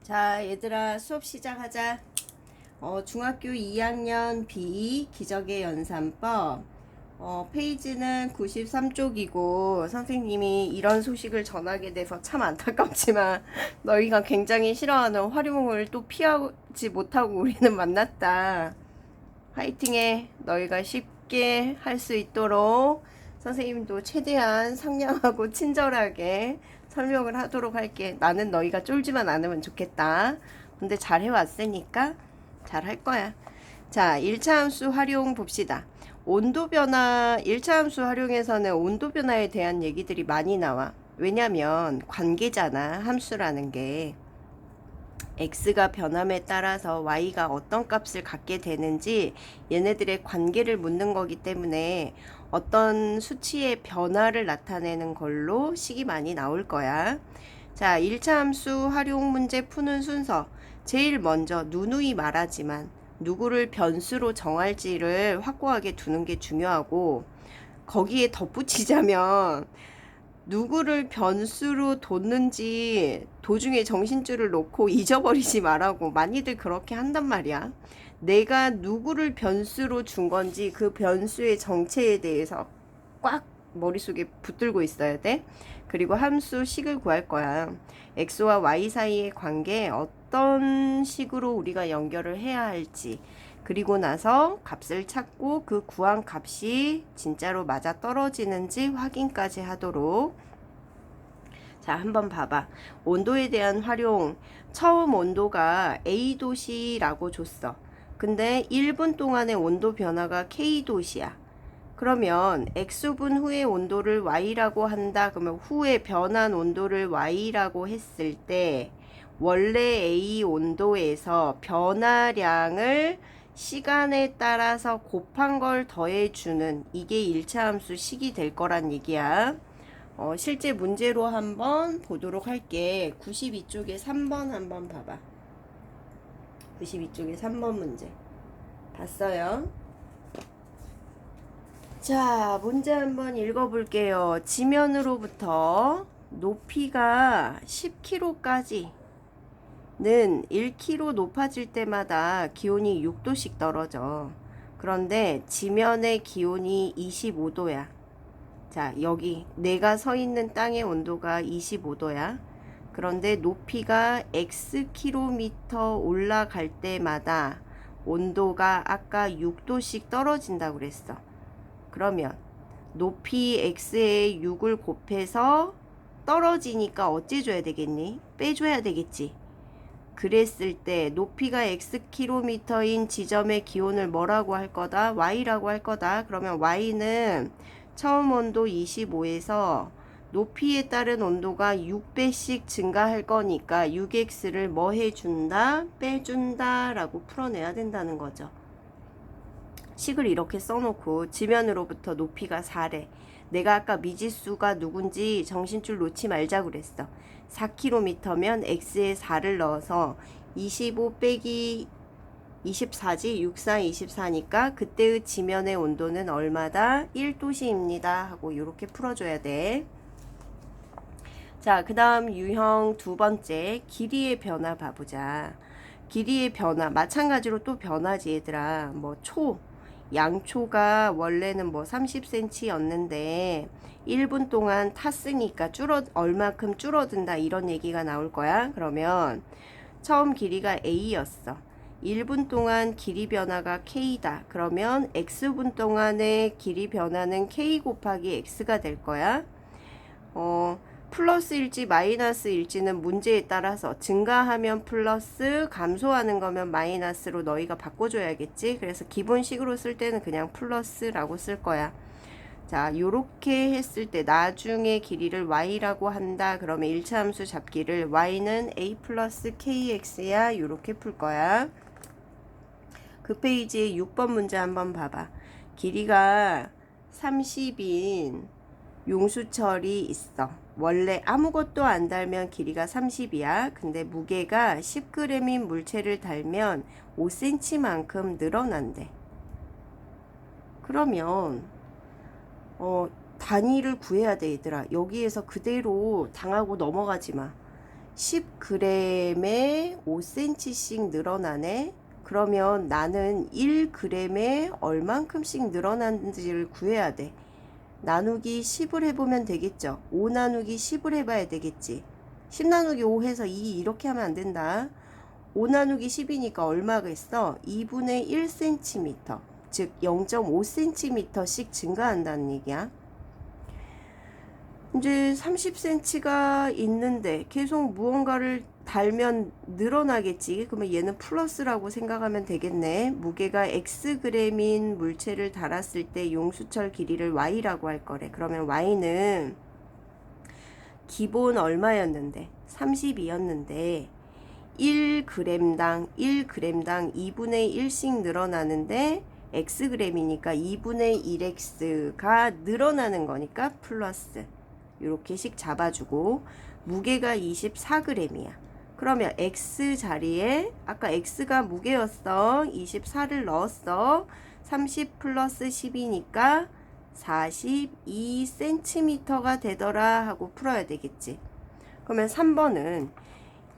자, 얘들아, 수업 시작하자. 중학교 2학년 B 기적의 연산법. 페이지는 93쪽이고, 선생님이 이런 소식을 전하게 돼서 참 안타깝지만, 너희가 굉장히 싫어하는 활용을 또 피하지 못하고 우리는 만났다. 화이팅해. 너희가 쉽게 할 수 있도록 선생님도 최대한 상냥하고 친절하게 설명을 하도록 할게. 나는 너희가 쫄지만 않으면 좋겠다. 근데 잘 해왔으니까 잘 할 거야. 자, 1차 함수 활용 봅시다. 온도 변화, 1차 함수 활용에서는 온도 변화에 대한 얘기들이 많이 나와. 왜냐면 관계잖아, 함수라는 게. x가 변함에 따라서 y가 어떤 값을 갖게 되는지 얘네들의 관계를 묻는 거기 때문에 어떤 수치의 변화를 나타내는 걸로 식이 많이 나올 거야. 자, 1차 함수 활용 문제 푸는 순서. 제일 먼저 누누이 말하지만 누구를 변수로 정할지를 확고하게 두는 게 중요하고, 거기에 덧붙이자면 누구를 변수로 뒀는지 도중에 정신줄을 놓고 잊어버리지 말라고. 많이들 그렇게 한단 말이야. 내가 누구를 변수로 준 건지 그 변수의 정체에 대해서 꽉 머릿속에 붙들고 있어야 돼. 그리고 함수 식을 구할 거야. x와 y 사이의 관계 어떤 식으로 우리가 연결을 해야 할지, 그리고 나서 값을 찾고 그 구한 값이 진짜로 맞아 떨어지는지 확인까지 하도록. 자, 한번 봐봐. 온도에 대한 활용. 처음 온도가 A도시라고 줬어. 근데 1분 동안의 온도 변화가 K도시야. 그러면 X분 후의 온도를 Y라고 한다. 그러면 후에 변한 온도를 Y라고 했을 때 원래 A 온도에서 변화량을 시간에 따라서 곱한 걸 더해주는, 이게 1차 함수 식이 될 거란 얘기야. 실제 문제로 한번 보도록 할게. 92쪽에 3번 한번 봐봐. 92쪽에 3번 문제 봤어요? 자, 문제 한번 읽어볼게요. 지면으로부터 높이가 10km까지는 1km 높아질 때마다 기온이 6도씩 떨어져. 그런데 지면의 기온이 25도야. 자, 여기 내가 서 있는 땅의 온도가 25도야. 그런데 높이가 x 올라갈 때마다 온도가 아까 6도씩 떨어진다고 그랬어. 그러면 높이 x에 6을 곱해서 떨어지니까 어째줘야 되겠니? 빼줘야 되겠지. 그랬을 때 높이가 x인 지점의 기온을 뭐라고 할 거다? y라고 할 거다. 그러면 y는 처음 온도 25에서 높이에 따른 온도가 6배씩 증가할 거니까 6x를 뭐 해준다? 빼준다 라고 풀어내야 된다는 거죠. 식을 이렇게 써놓고 지면으로부터 높이가 4래. 내가 아까 미지수가 누군지 정신줄 놓지 말자 그랬어. 4km면 x에 4를 넣어서 25 빼기 24지, 64, 24니까 그때의 지면의 온도는 얼마다? 1도씨입니다 하고 이렇게 풀어줘야 돼. 자, 그 다음 유형 두 번째, 길이의 변화 봐보자. 길이의 변화 마찬가지로 또 변하지 얘들아. 양초가 원래는 30cm였는데 1분 동안 탔으니까 얼마큼 줄어든다 이런 얘기가 나올 거야. 그러면 처음 길이가 A였어. 1분 동안 길이 변화가 K다. 그러면 X분 동안의 길이 변화는 K 곱하기 X가 될 거야. 플러스일지 마이너스일지는 문제에 따라서 증가하면 플러스, 감소하는 거면 마이너스로 너희가 바꿔줘야겠지. 그래서 기본식으로 쓸 때는 그냥 플러스라고 쓸 거야. 자, 요렇게 했을 때 나중에 길이를 y라고 한다. 그러면 1차 함수 잡기를 y는 a 플러스 kx야. 요렇게 풀 거야. 그 페이지에 6번 문제 한번 봐봐. 길이가 30인 용수철이 있어. 원래 아무것도 안 달면 길이가 30이야. 근데 무게가 10g인 물체를 달면 5cm만큼 늘어난대. 그러면 단위를 구해야 돼 얘들아. 여기에서 그대로 당하고 넘어가지 마. 10g에 5cm씩 늘어나네. 그러면 나는 1g에 얼만큼씩 늘어났는지를 구해야 돼. 나누기 10을 해보면 되겠죠. 5 나누기 10을 해봐야 되겠지. 10 나누기 5 해서 2 이렇게 하면 안 된다. 5 나누기 10이니까 얼마겠어? 2분의 1cm, 즉 0.5cm씩 증가한다는 얘기야. 이제 30cm가 있는데 계속 무언가를 달면 늘어나겠지. 그러면 얘는 플러스라고 생각하면 되겠네. 무게가 xg인 물체를 달았을 때 용수철 길이를 y라고 할 거래. 그러면 y는 기본 얼마였는데? 30이었는데 1g당 2분의 1씩 늘어나는데 xg이니까 2분의 1x가 늘어나는 거니까 플러스. 요렇게씩 잡아주고 무게가 24g이야. 그러면 x 자리에 아까 x가 무게였어. 24를 넣었어. 30 플러스 10이니까 42cm가 되더라 하고 풀어야 되겠지. 그러면 3번은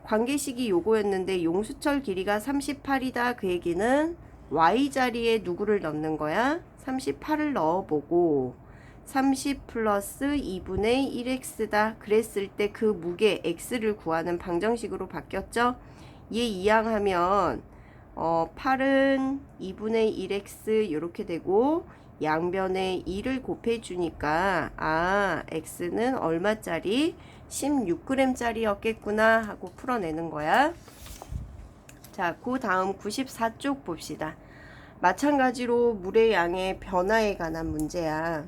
관계식이 요거였는데 용수철 길이가 38이다. 그 얘기는 y 자리에 누구를 넣는 거야? 38을 넣어보고 30 플러스 2분의 1x다. 그랬을 때 그 무게 x를 구하는 방정식으로 바뀌었죠. 얘 이항하면 8은 2분의 1x 이렇게 되고 양변에 2를 곱해주니까 x는 얼마짜리? 16g짜리였겠구나 하고 풀어내는 거야. 자, 그 다음 94쪽 봅시다. 마찬가지로 물의 양의 변화에 관한 문제야.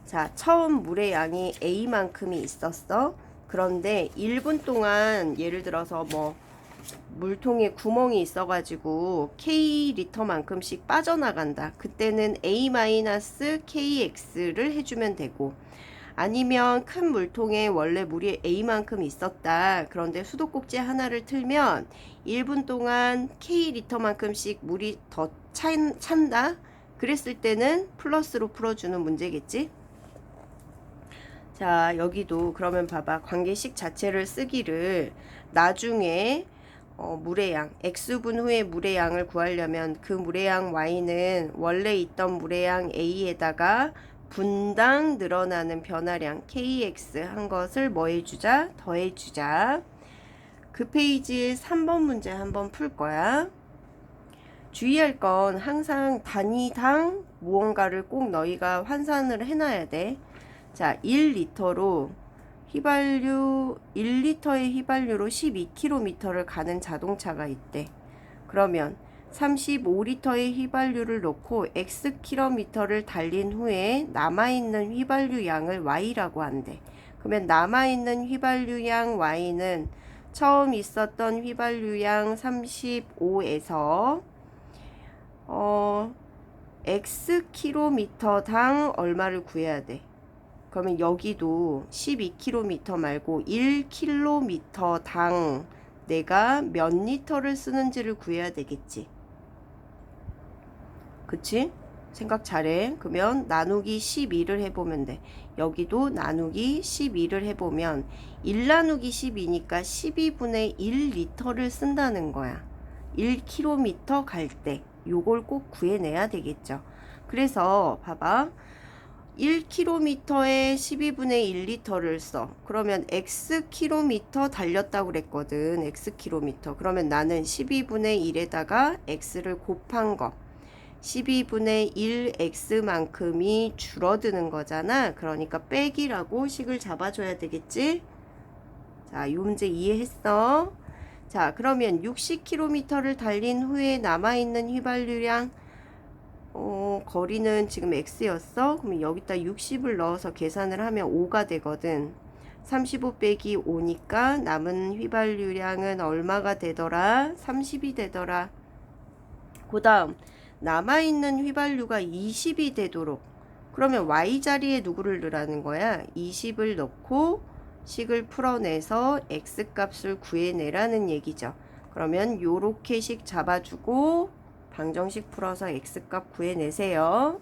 자, 처음 물의 양이 A만큼이 있었어. 그런데 1분 동안 예를 들어서 뭐 물통에 구멍이 있어가지고 K리터만큼씩 빠져나간다. 그때는 A-KX를 해주면 되고, 아니면 큰 물통에 원래 물이 A만큼 있었다. 그런데 수도꼭지 하나를 틀면 1분 동안 K리터만큼씩 물이 더 찬다. 그랬을 때는 플러스로 풀어주는 문제겠지. 자, 여기도 그러면 봐봐. 관계식 자체를 쓰기를 나중에 물의 양, x분 후에 물의 양을 구하려면 그 물의 양 y는 원래 있던 물의 양 a에다가 분당 늘어나는 변화량 kx 한 것을 뭐 해주자? 더해주자. 그 페이지에 3번 문제 한번 풀 거야. 주의할 건 항상 단위당 무언가를 꼭 너희가 환산을 해놔야 돼. 자, 1리터로 휘발유 1리터의 휘발유로 12km를 가는 자동차가 있대. 그러면 35리터의 휘발유를 넣고 xkm를 달린 후에 남아있는 휘발유 양을 y라고 한대. 그러면 남아있는 휘발유 양 y는 처음 있었던 휘발유 양 35에서 xkm당 얼마를 구해야 돼? 그러면 여기도 12km 말고 1km당 내가 몇 리터를 쓰는지를 구해야 되겠지. 그치? 생각 잘해. 그러면 나누기 12를 해보면 돼. 여기도 나누기 12를 해보면 1 나누기 12니까 12분의 1리터를 쓴다는 거야. 1km 갈 때 요걸 꼭 구해내야 되겠죠. 그래서 봐봐. 1km에 12분의 1리터를 써. 그러면 xkm 달렸다고 그랬거든. xkm. 그러면 나는 12분의 1에다가 x를 곱한 거. 12분의 1x만큼이 줄어드는 거잖아. 그러니까 빼기라고 식을 잡아줘야 되겠지. 자, 이 문제 이해했어? 자, 그러면 60km를 달린 후에 남아있는 휘발유량 거리는 지금 x였어. 그러면 여기다 60을 넣어서 계산을 하면 5가 되거든. 35 빼기 5니까 남은 휘발유량은 얼마가 되더라? 30이 되더라. 그 다음 남아있는 휘발유가 20이 되도록, 그러면 y자리에 누구를 넣으라는 거야? 20을 넣고 식을 풀어내서 x값을 구해내라는 얘기죠. 그러면 요렇게 식 잡아주고 방정식 풀어서 x값 구해내세요.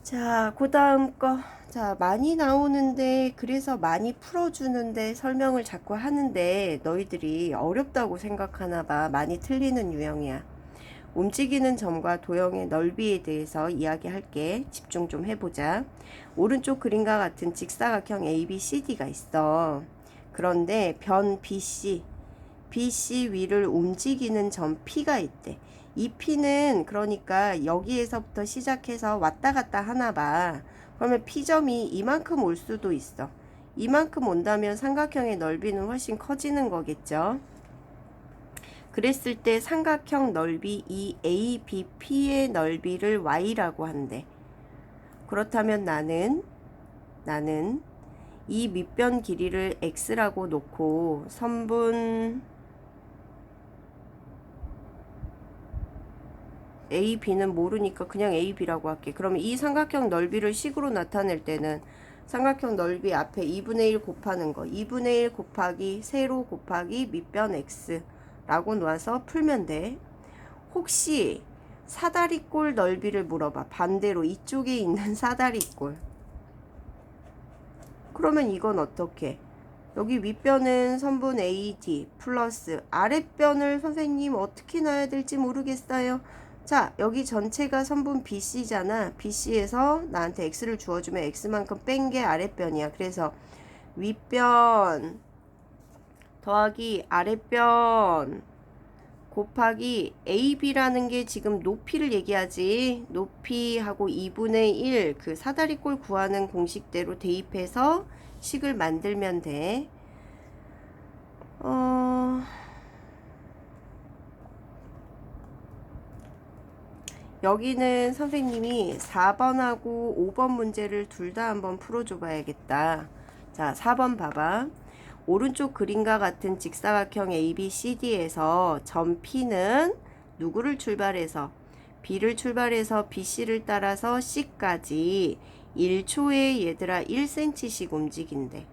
자, 그 다음 거 자, 많이 나오는데, 그래서 많이 풀어주는데 설명을 자꾸 하는데 너희들이 어렵다고 생각하나 봐. 많이 틀리는 유형이야. 움직이는 점과 도형의 넓이에 대해서 이야기할게. 집중 좀 해보자. 오른쪽 그림과 같은 직사각형 ABCD가 있어. 그런데 변 BC 위를 움직이는 점 P가 있대. 이 P는 그러니까 여기에서부터 시작해서 왔다 갔다 하나 봐. 그러면 P점이 이만큼 올 수도 있어. 이만큼 온다면 삼각형의 넓이는 훨씬 커지는 거겠죠. 그랬을 때 삼각형 넓이 이 ABP의 넓이를 Y라고 한대. 그렇다면 나는 이 밑변 길이를 X라고 놓고 선분 AB는 모르니까 그냥 AB라고 할게. 그러면 이 삼각형 넓이를 식으로 나타낼 때는 삼각형 넓이 앞에 2분의 1 곱하는 거 2분의 1 곱하기 세로 곱하기 밑변 X라고 놓아서 풀면 돼. 혹시 사다리꼴 넓이를 물어봐. 반대로 이쪽에 있는 사다리꼴. 그러면 이건 어떻게? 여기 윗변은 선분 AD 플러스 아랫변을 선생님 어떻게 놔야 될지 모르겠어요. 자, 여기 전체가 선분 BC잖아. BC에서 나한테 X를 주어주면 X만큼 뺀 게 아랫변이야. 그래서 윗변 더하기 아랫변 곱하기 AB라는 게 지금 높이를 얘기하지. 높이하고 2분의 1 그 사다리꼴 구하는 공식대로 대입해서 식을 만들면 돼. 여기는 선생님이 4번하고 5번 문제를 둘 다 한번 풀어줘 봐야겠다. 자, 4번 봐봐. 오른쪽 그림과 같은 직사각형 ABCD에서 점 P는 누구를 출발해서 B를 출발해서 BC를 따라서 C까지 1초에 얘들아 1cm씩 움직인대.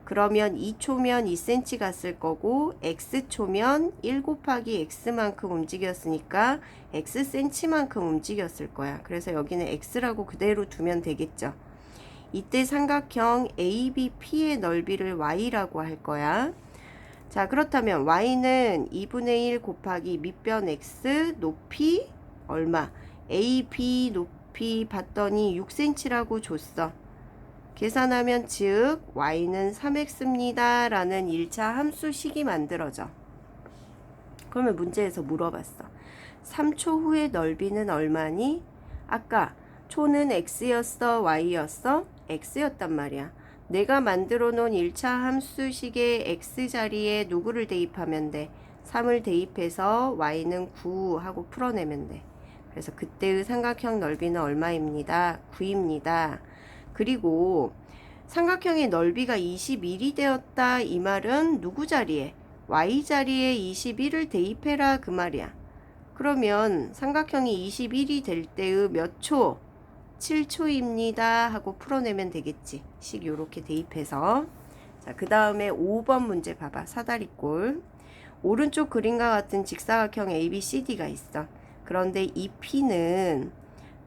그러면 2초면 2cm 갔을 거고 X초면 1 곱하기 X만큼 움직였으니까 Xcm만큼 움직였을 거야. 그래서 여기는 X라고 그대로 두면 되겠죠. 이때 삼각형 ABP의 넓이를 Y라고 할 거야. 자, 그렇다면 Y는 2분의 1 곱하기 밑변 X 높이 얼마? AB 높이 봤더니 6cm라고 줬어. 계산하면 즉 Y는 3X입니다 라는 1차 함수식이 만들어져. 그러면 문제에서 물어봤어. 3초 후의 넓이는 얼마니? 아까 초는 X였어 Y였어? X였단 말이야. 내가 만들어 놓은 1차 함수식의 X 자리에 누구를 대입하면 돼? 3을 대입해서 Y는 9 하고 풀어내면 돼. 그래서 그때의 삼각형 넓이는 얼마입니다? 9입니다. 그리고 삼각형의 넓이가 21이 되었다. 이 말은 누구 자리에? Y 자리에 21을 대입해라 그 말이야. 그러면 삼각형이 21이 될 때의 몇 초? 7초입니다 하고 풀어내면 되겠지. 식 요렇게 대입해서. 자, 그 다음에 5번 문제 봐봐. 사다리꼴. 오른쪽 그림과 같은 직사각형 ABCD가 있어. 그런데 이 P는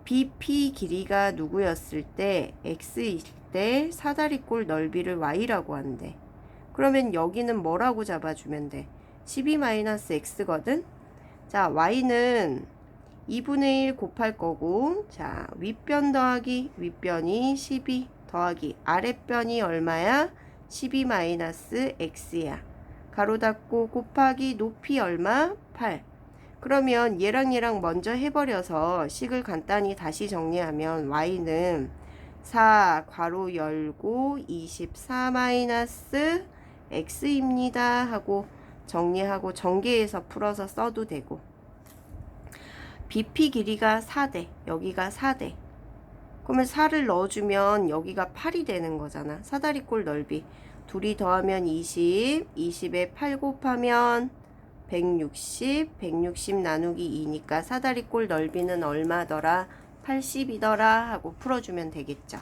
BP 길이가 누구였을 때 X일 때 사다리꼴 넓이를 Y라고 한대. 그러면 여기는 뭐라고 잡아주면 돼? 12-X거든? 자, Y는 2분의 1 곱할 거고, 자, 윗변 더하기 윗변이 12 더하기 아랫변이 얼마야? 12-X야. 가로 닫고 곱하기 높이 얼마? 8. 그러면 얘랑 먼저 해버려서 식을 간단히 다시 정리하면 Y는 4 괄호 열고 24-X입니다 하고 정리하고 전개해서 풀어서 써도 되고, BP 길이가 4대, 여기가 4대. 그러면 4를 넣어주면 여기가 8이 되는 거잖아. 사다리꼴 넓이. 둘이 더하면 20, 20에 8 곱하면 160 나누기 2니까 사다리꼴 넓이는 얼마더라? 80이더라 하고 풀어주면 되겠죠.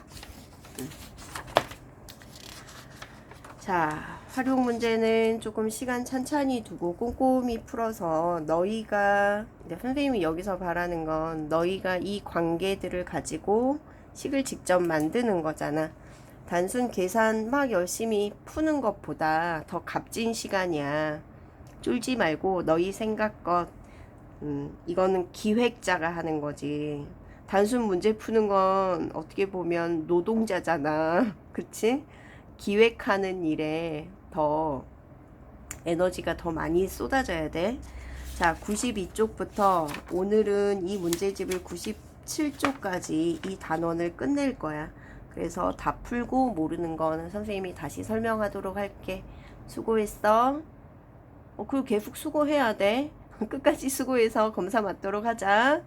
자, 활용 문제는 조금 시간 찬찬히 두고 꼼꼼히 풀어서 너희가, 선생님이 여기서 바라는 건 너희가 이 관계들을 가지고 식을 직접 만드는 거잖아. 단순 계산 막 열심히 푸는 것보다 더 값진 시간이야. 쫄지 말고 너희 생각껏, 이거는 기획자가 하는 거지. 단순 문제 푸는 건 어떻게 보면 노동자잖아. 그치? 기획하는 일에 더 에너지가 더 많이 쏟아져야 돼. 자, 92쪽부터 오늘은 이 문제집을 97쪽까지 이 단원을 끝낼 거야. 그래서 다 풀고 모르는 거는 선생님이 다시 설명하도록 할게. 수고했어. 그리고 계속 수고해야 돼. 끝까지 수고해서 검사 맞도록 하자.